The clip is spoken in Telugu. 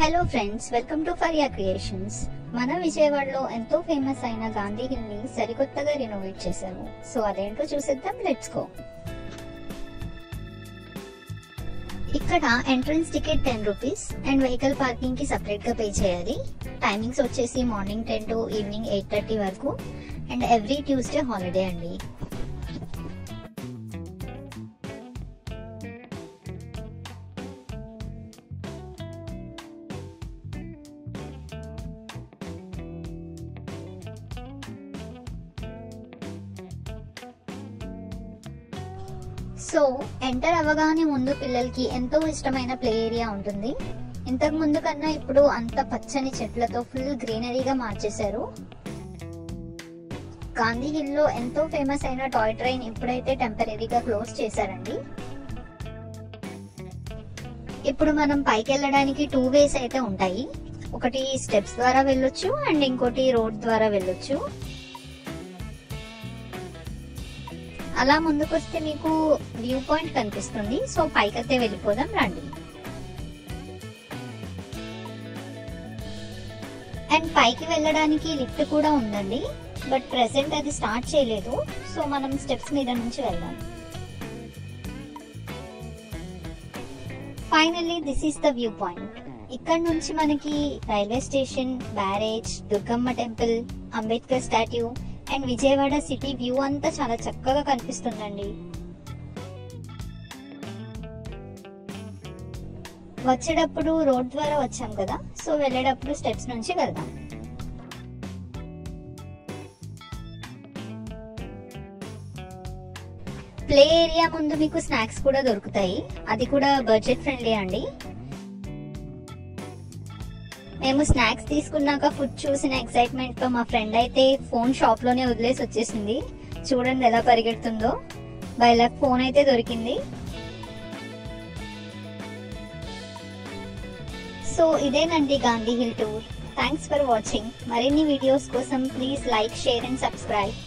Hello friends, welcome to Faria creations. మన విజయవాడలో ఎంతో ఫేమస్ అయిన గాంధీ హిల్ ని సరికొత్తగా రినోవేట్ చేశారు. సో అదేంటో చూసేద్దాం, లెట్స్ గో. ఇక్కడ entrance ticket 10 rupees and vehicle parking కి సపరేట్ గా పే చేయాలి. టైమింగ్స్ వచ్చేసి మార్నింగ్ 10 to ఈవినింగ్ 8:30 వరకు అండ్ ఎవ్రీ ట్యూస్డే హాలిడే అండి. సో ఎంటర్ అవ్వగానే ముందు పిల్లలకి ఎంతో ఇష్టమైన ప్లే ఏరియా ఉంటుంది. ఇంతకు ముందు కన్నా ఇప్పుడు అంత పచ్చని చెట్లతో ఫుల్ గ్రీనరీగా మార్చేశారు. గాంధీ హిల్ లో ఎంతో ఫేమస్ అయిన టాయ్ ట్రైన్ ఇప్పుడైతే టెంపరీగా క్లోజ్ చేశారండి. ఇప్పుడు మనం పైకి వెళ్ళడానికి 2 వేస్ అయితే ఉంటాయి. ఒకటి స్టెప్స్ ద్వారా వెళ్ళొచ్చు అండ్ ఇంకోటి రోడ్ ద్వారా వెళ్ళొచ్చు. అలా ముందుకొస్తే మీకు వ్యూ పాయింట్ కనిపిస్తుంది. సో పైకైతే వెళ్ళిపోదాం రండి. అండ్ పైకి వెళ్ళడానికి లిఫ్ట్ కూడా ఉందండి, బట్ ప్రెసెంట్ అది స్టార్ట్ చేయలేదు. సో మనం స్టెప్స్ మీద నుంచి వెళ్దాం. Finally this is the view point. ఇక్కడ నుంచి మనకి railway station, barrage, Durgamma temple, Ambedkar statue and Vijayawada city view అంతా చాలా చక్కగా కనిపిస్తుందండి. వచ్చేటప్పుడు రోడ్ ద్వారా వచ్చాం కదా, సో వెళ్ళేటప్పుడు స్టెప్స్ నుంచి వెళ్దాం. ప్లే ఏరియా ముందు మీకు స్నాక్స్ కూడా దొరుకుతాయి. అది కూడా బడ్జెట్ ఫ్రెండ్లీ అండి. మేము స్నాక్స్ తీసుకున్నాక ఫుడ్ చూసిన ఎక్సైట్మెంట్ తో మా ఫ్రెండ్ అయితే ఫోన్ షాప్ లోనే వదిలేసి వచ్చేసింది. చూడండి ఎలా పరిగెడుతుందో. బై లక్ ఫోన్ అయితే దొరికింది. సో ఇదేనండి Gandhi hill tour. Thanks for watching. మరిన్ని వీడియోస్ కోసం please like, share and subscribe.